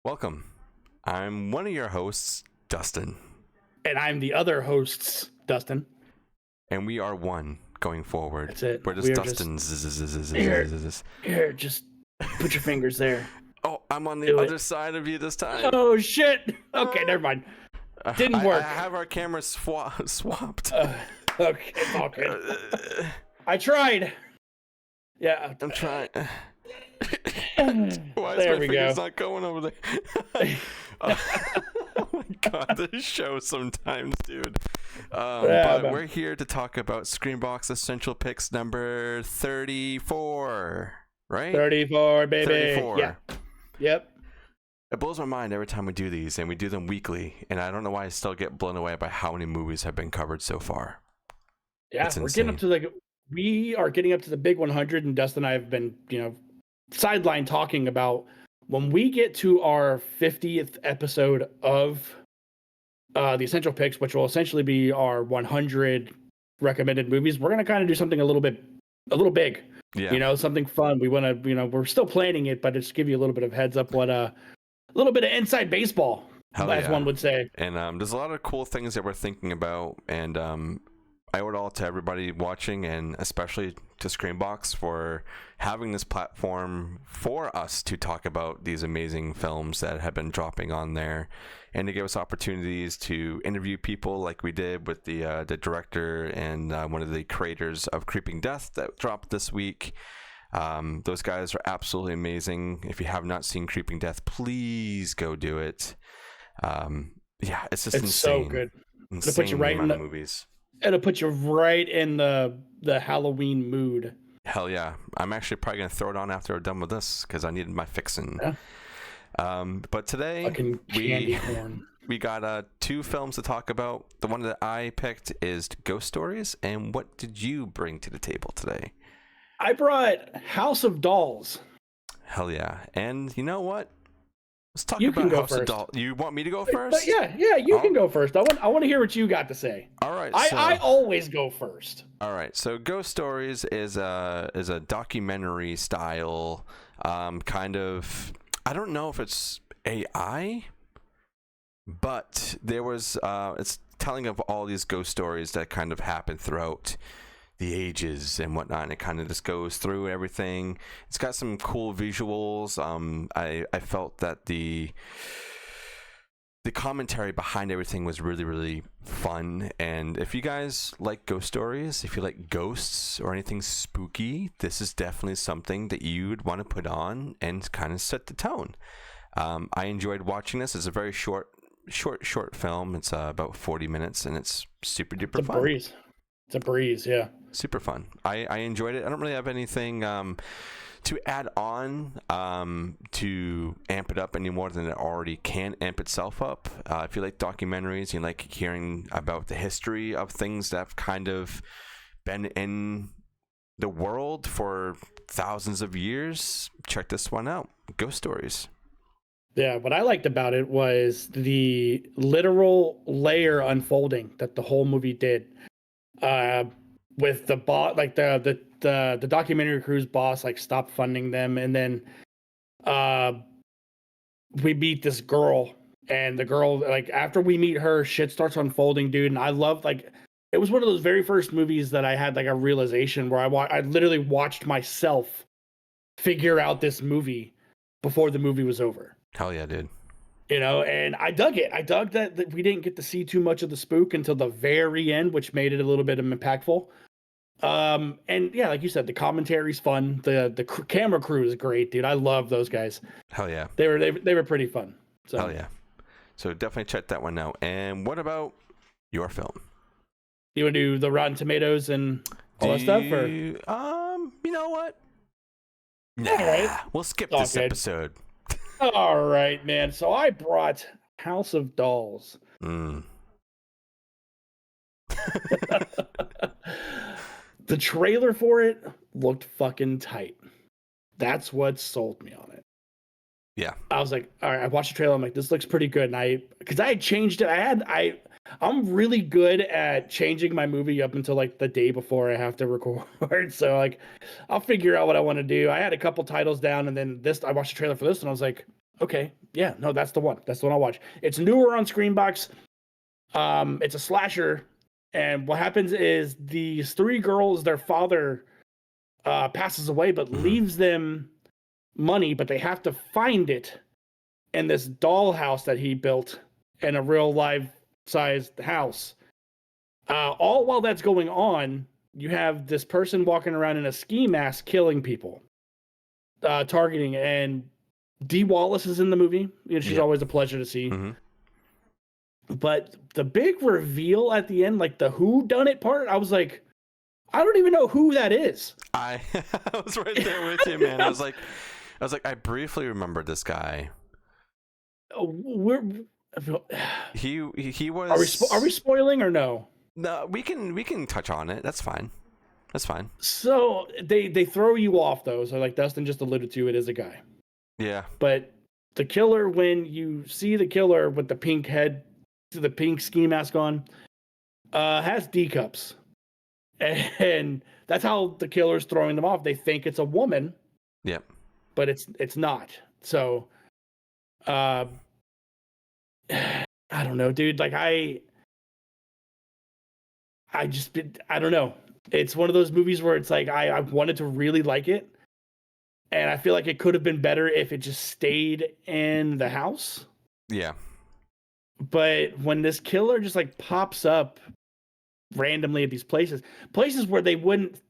Welcome. I'm one of your hosts, Dustin. And I'm the other hosts, Dustin. And we are one going forward. That's it. We're just Dustin. Here, just put your fingers there. Oh, I'm on the other side of you this time. Oh, shit. Okay, never mind. Didn't work. I have our cameras swapped. Okay, it's all good. I tried. Yeah. I'm trying. Why There is my we fingers go. not going over there? Oh my god, this show sometimes, dude. But we're here to talk about SCREAMBOX Essential Picks number 34, right? 34, baby. 34. Yeah. Yep. It blows my mind every time we do these, and we do them weekly, and I don't know why I still get blown away by how many movies have been covered so far. Yeah, we're getting up to we are getting up to the big 100, and Dustin and I have been, sideline talking about when we get to our 50th episode of the Essential Picks, which will essentially be our 100 recommended movies. We're going to kind of do something a little big, something fun. We want to, we're still planning it, but just give you a little bit of heads up, what a little bit of inside baseball, as one would say. And there's a lot of cool things that we're thinking about, and I owe it all to everybody watching, and especially to SCREAMBOX for having this platform for us to talk about these amazing films that have been dropping on there, and to give us opportunities to interview people like we did with the director and one of the creators of Creeping Death that dropped this week. Those guys are absolutely amazing. If you have not seen Creeping Death, please go do it. It's just insane. So good. Insane put you right amount in of movies. It'll put you right in the Halloween mood. Hell yeah. I'm actually probably going to throw it on after we're done with this because I needed my fixin'. Yeah. But today, we got two films to talk about. The one that I picked is Ghost Stories. And what did you bring to the table today? I brought House of Dolls. Hell yeah. And you know what? Let's talk about House of Dolls. You want me to go first? Yeah, you can go first. I want to hear what you got to say. All right. I always go first. All right. So Ghost Stories is a documentary style kind of, I don't know if it's AI, but there was it's telling of all these ghost stories that kind of happened throughout the ages and whatnot, and it kind of just goes through everything. It's got some cool visuals. I felt that the commentary behind everything was really, really fun. And if you guys like ghost stories, if you like ghosts or anything spooky, this is definitely something that you'd want to put on and kind of set the tone. I enjoyed watching this. It's a very short film. It's about 40 minutes, and it's super duper fun. It's a breeze, yeah. Super fun. I enjoyed it. I don't really have anything to add on to amp it up any more than it already can amp itself up. If you like documentaries, you like hearing about the history of things that have kind of been in the world for thousands of years, check this one out. Ghost Stories. Yeah, what I liked about it was the literal layer unfolding that the whole movie did. With the boss, like the documentary crew's boss, like stopped funding them, and then we meet this girl, and the girl, like after we meet her, shit starts unfolding, dude. And I loved, like, it was one of those very first movies that I had like a realization where I literally watched myself figure out this movie before the movie was over. Hell yeah, dude. And I dug it. I dug that we didn't get to see too much of the spook until the very end, which made it a little bit impactful. And yeah, like you said, the commentary's fun. The camera crew is great, dude. I love those guys. Hell yeah. They were pretty fun. So. Hell yeah. So definitely check that one out. And what about your film? You want to do the Rotten Tomatoes and all that stuff? Or? You know what? Nah, right. We'll skip this episode. All right, man. So I brought House of Dolls. The trailer for it looked fucking tight. That's what sold me on it. Yeah. I was like, all right, I watched the trailer. I'm like, this looks pretty good. And because I had changed it. I'm really good at changing my movie up until like the day before I have to record. So like, I'll figure out what I want to do. I had a couple titles down, and then I watched the trailer for this, and I was like, Okay. Yeah. No, that's the one. That's the one I'll watch. It's newer on SCREAMBOX. It's a slasher, and what happens is these three girls, their father passes away, but leaves them money, but they have to find it in this dollhouse that he built in a real life-sized house. All while that's going on, you have this person walking around in a ski mask killing people, targeting, and Dee Wallace is in the movie. You know, she's always a pleasure to see. But the big reveal at the end, like the who done it part, I was like, I don't even know who that is. I was right there with you, man. I was like, I briefly remember this guy. He was. Are we spoiling or no? No, we can touch on it. That's fine. That's fine. So they throw you off though. So like Dustin just alluded to, it is a guy. Yeah. But the killer, when you see the killer with the pink head, the pink ski mask on, has D cups, and that's how the killer's throwing them off. They think it's a woman. Yep. But it's not. So, I don't know, dude. Like I don't know. It's one of those movies where it's like I wanted to really like it, and I feel like it could have been better if it just stayed in the house. Yeah. But when this killer just like pops up randomly at these places where they wouldn't,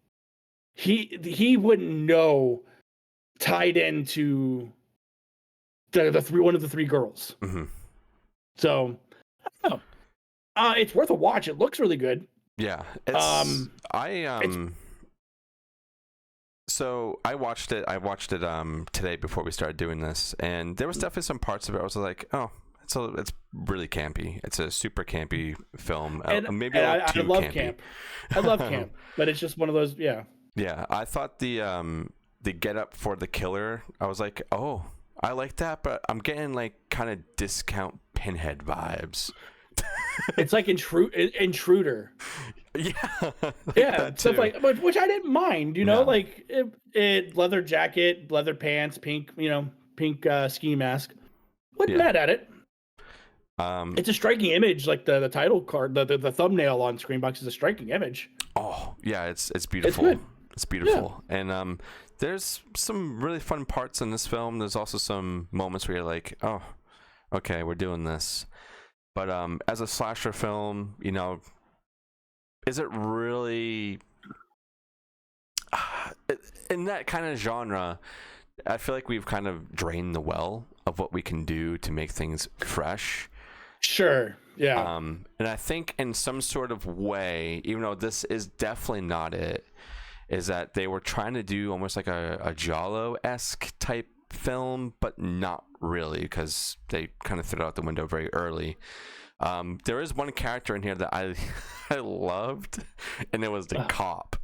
he wouldn't know, tied into the one of the three girls. So I don't know. It's worth a watch. It looks really good. Yeah. So I watched it today before we started doing this, and there was definitely some parts of it I was like, oh, it's really campy. It's a super campy film. Maybe I love campy. Camp. I love camp, but it's just one of those. Yeah. Yeah. I thought the get up for the killer, I was like, oh, I like that, but I'm getting like kind of discount Pinhead vibes. It's like Intruder. Yeah. Yeah. Stuff like, which I didn't mind, you know, like it leather jacket, leather pants, pink ski mask. Wasn't mad at it. It's a striking image, like the title card, the thumbnail on SCREAMBOX is a striking image. Oh yeah, it's beautiful. It's beautiful, yeah. And there's some really fun parts in this film. There's also some moments where you're like, oh, okay, we're doing this. But as a slasher film, you know, is it really in that kind of genre? I feel like we've kind of drained the well of what we can do to make things fresh. Sure. Yeah. And I think in some sort of way, even though this is definitely not it, is that they were trying to do almost like a Giallo-esque type film, but not really, because they kind of threw it out the window very early. There is one character in here that I loved, and it was the cop.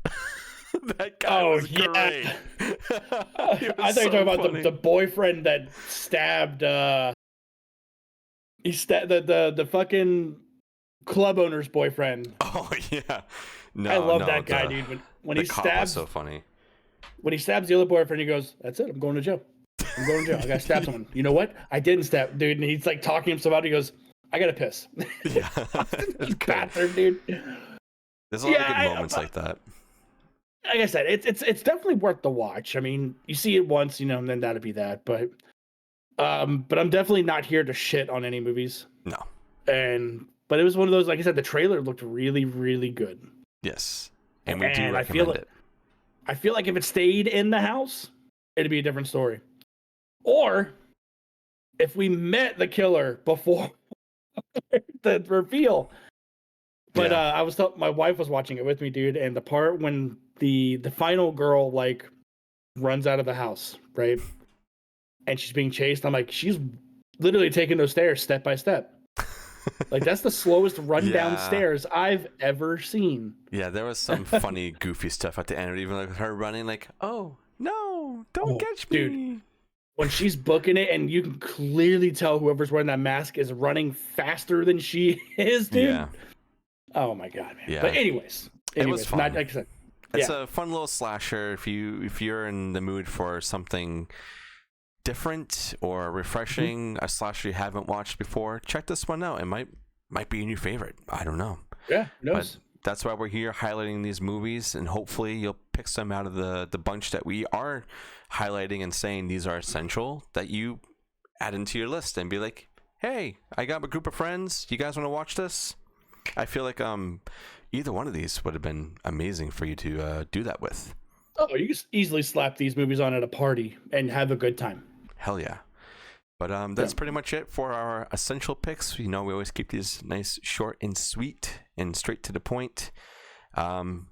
That guy was great. I thought you were talking about the boyfriend that stabbed he stabbed the fucking club owner's boyfriend. Oh yeah. No, I love that guy, dude. When he stabs, so funny. When he stabs the other boyfriend, he goes, "That's it. I'm going to jail. I'm going to jail. I got to stab someone." You know what? I didn't stab, dude. And he's like talking himself out. He goes, "I got to piss." Yeah. Bathroom, dude. There's a lot of good moments like that. Like I said, it's definitely worth the watch. I mean, you see it once, you know, and then that'd be that. But I'm definitely not here to shit on any movies. No. But it was one of those, like I said, the trailer looked really, really good. Yes. And we do recommend it. I feel like if it stayed in the house, it'd be a different story. Or if we met the killer before the reveal. But my wife was watching it with me, dude, and the part when the final girl like runs out of the house, right? And she's being chased, I'm like, she's literally taking those stairs step by step. Like, that's the slowest run down stairs I've ever seen. Yeah, there was some funny, goofy stuff at the end, even like her running like, oh, no, don't catch me. Dude, when she's booking it and you can clearly tell whoever's wearing that mask is running faster than she is, dude. Yeah. Oh, my God, man. Yeah. But anyways, it was fun. Like I said, it's a fun little slasher if you're in the mood for something different or refreshing, a slasher you haven't watched before, check this one out. It might be a new favorite. I don't know. Yeah, who knows? But that's why we're here highlighting these movies, and hopefully you'll pick some out of the bunch that we are highlighting and saying these are essential, that you add into your list and be like, hey, I got a group of friends. You guys want to watch this? I feel like either one of these would have been amazing for you to do that with. Oh, you can easily slap these movies on at a party and have a good time. Hell yeah. But that's pretty much it for our essential picks. You know, we always keep these nice, short and sweet and straight to the point. I'm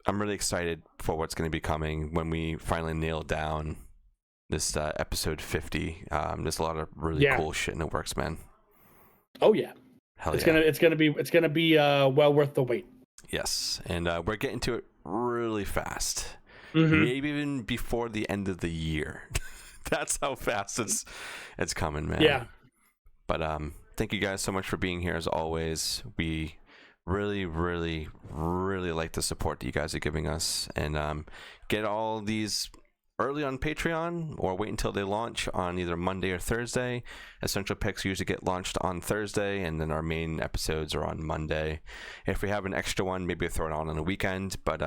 really excited for what's going to be coming when we finally nail down this episode 50. There's a lot of really cool shit in the works, man. Oh yeah. Hell it's yeah. It's gonna be well worth the wait. Yes, and we're getting to it really fast. Mm-hmm. Maybe even before the end of the year. That's how fast it's coming, man. Yeah. But thank you guys so much for being here as always. We really, really, really like the support that you guys are giving us, and get all these early on Patreon, or wait until they launch on either Monday or Thursday. Essential picks usually get launched on Thursday, and then our main episodes are on Monday. If we have an extra one, maybe we'll throw it on a weekend. But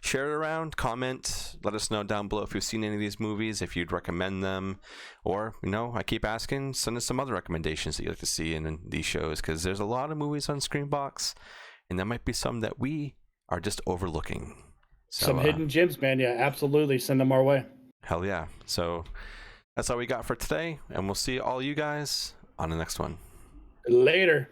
share it around, comment, let us know down below if you've seen any of these movies, if you'd recommend them, or, you know, I keep asking, send us some other recommendations that you'd like to see in these shows, because there's a lot of movies on SCREAMBOX, and there might be some that we are just overlooking. So, some hidden gems, man. Yeah, absolutely. Send them our way. Hell yeah. So that's all we got for today, and we'll see all you guys on the next one. Later.